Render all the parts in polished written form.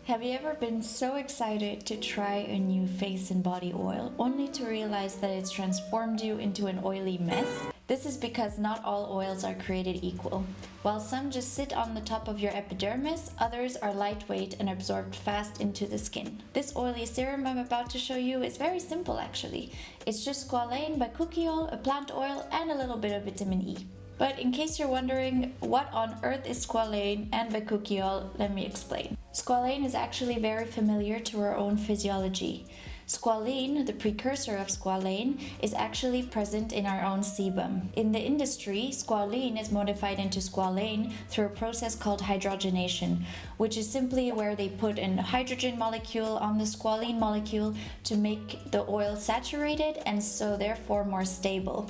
Have you ever been so excited to try a new face and body oil only to realize that it's transformed you into an oily mess? This is because not all oils are created equal. While some just sit on the top of your epidermis, others are lightweight and absorbed fast into the skin. This oily serum I'm about to show you is very simple actually. It's just Squalane Bakuchiol, a plant oil, and a little bit of vitamin E. But in case you're wondering what on earth is Squalane and Bakuchiol, let me explain. Squalane is actually very familiar to our own physiology. Squalene, the precursor of squalane, is actually present in our own sebum. In the industry, squalene is modified into squalane through a process called hydrogenation, which is simply where they put a hydrogen molecule on the squalene molecule to make the oil saturated and so therefore more stable.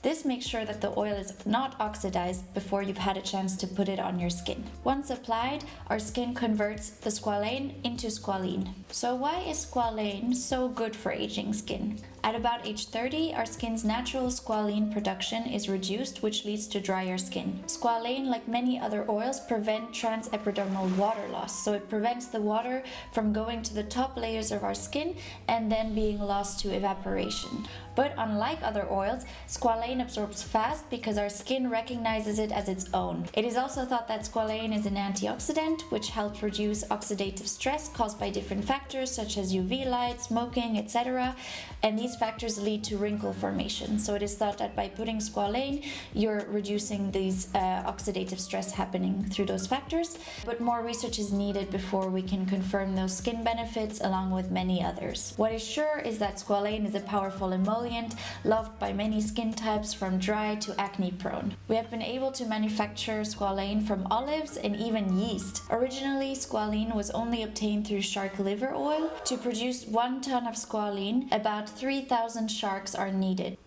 This makes sure that the oil is not oxidized before you've had a chance to put it on your skin. Once applied, our skin converts the squalane into squalene. So why is squalane so good for aging skin? At about age 30, our skin's natural squalene production is reduced, which leads to drier skin. Squalane, like many other oils, prevent transepidermal water loss, so it prevents the water from going to the top layers of our skin and then being lost to evaporation. But unlike other oils, squalane absorbs fast because our skin recognizes it as its own. It is also thought that squalane is an antioxidant, which helps reduce oxidative stress caused by different factors such as UV light, smoking, etc. And these factors lead to wrinkle formation. So it is thought that by putting squalane, you're reducing these oxidative stress happening through those factors. But more research is needed before we can confirm those skin benefits along with many others. What is sure is that squalane is a powerful emollient loved by many skin types from dry to acne prone. We have been able to manufacture squalane from olives and even yeast. Originally, squalene was only obtained through shark liver oil. To produce 1 ton of squalene, about 3,000 sharks are needed.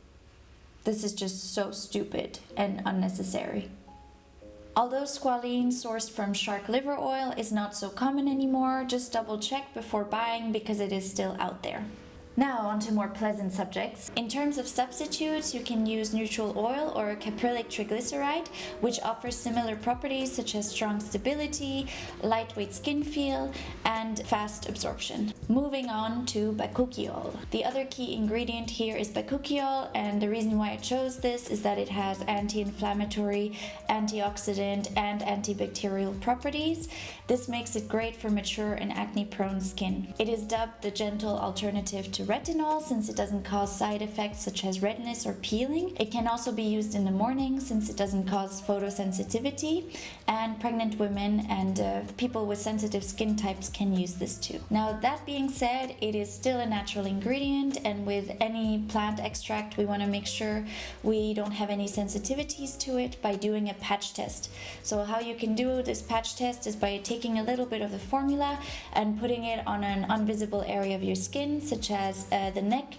This is just so stupid and unnecessary. Although squalene sourced from shark liver oil is not so common anymore, just double check before buying because it is still out there. Now on to more pleasant subjects. In terms of substitutes, you can use neutral oil or a caprylic triglyceride, which offers similar properties such as strong stability, lightweight skin feel, and fast absorption. Moving on to Bakuchiol. The other key ingredient here is Bakuchiol, and the reason why I chose this is that it has anti-inflammatory, antioxidant, and antibacterial properties. This makes it great for mature and acne-prone skin. It is dubbed the gentle alternative to retinol since it doesn't cause side effects such as redness or peeling. It can also be used in the morning since it doesn't cause photosensitivity, and pregnant women and people with sensitive skin types can use this too. Now that being said, it is still a natural ingredient, and with any plant extract we want to make sure we don't have any sensitivities to it by doing a patch test. So how you can do this patch test is by taking a little bit of the formula and putting it on an invisible area of your skin such as the neck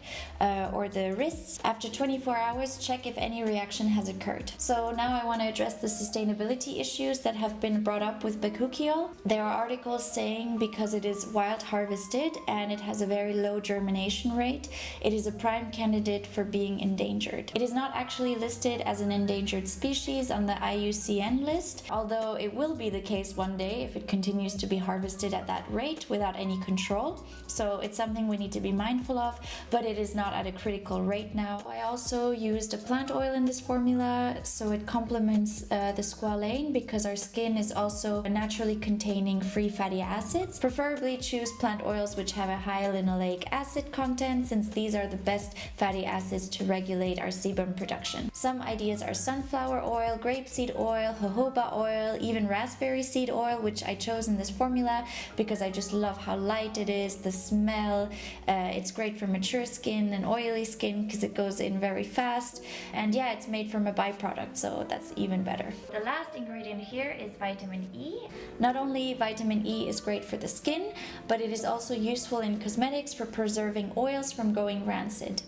or the wrists. After 24 hours, check if any reaction has occurred. So now I want to address the sustainability issues that have been brought up with Bakuchiol. There are articles saying because it is wild harvested and it has a very low germination rate, it is a prime candidate for being endangered. It is not actually listed as an endangered species on the IUCN list, although it will be the case one day if it continues to be harvested at that rate without any control. So it's something we need to be mindful of, but it is not at a critical rate now. I also used a plant oil in this formula, so it complements the squalane because our skin is also naturally containing free fatty acids. Preferably choose plant oils which have a high linoleic acid content, since these are the best fatty acids to regulate our sebum production. Some ideas are sunflower oil, grapeseed oil, jojoba oil, even raspberry seed oil, which I chose in this formula because I just love how light it is, the smell. It's great for mature skin and oily skin because it goes in very fast, and yeah, it's made from a byproduct, so that's even better. The last ingredient here is vitamin E. Not only vitamin E is great for the skin, but it is also useful in cosmetics for preserving oils from going rancid.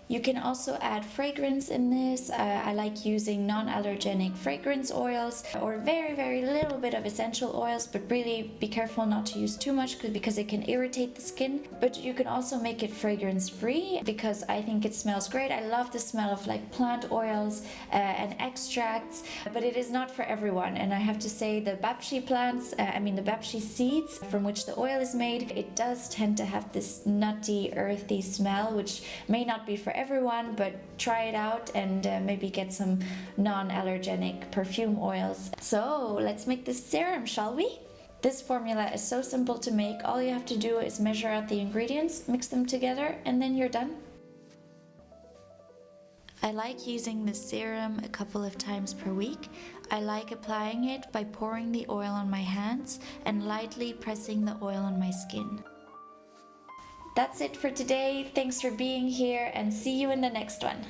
You can also add fragrance in this. I like using non-allergenic fragrance oils or very little bit of essential oils, but really be careful not to use too much because it can irritate the skin. But you can also make it fragrance free because I think it smells great. I love the smell of like plant oils and extracts, but it is not for everyone. And I have to say the bapshi plants, the bapshi seeds from which the oil is made, it does tend to have this nutty, earthy smell, which may not be for everyone, but try it out and maybe get some non-allergenic perfume oils. So let's make this serum, shall we? This formula is so simple to make. All you have to do is measure out the ingredients, mix them together, and then you're done. I like using the serum a couple of times per week. I like applying it by pouring the oil on my hands and lightly pressing the oil on my skin. That's it for today. Thanks for being here and see you in the next one.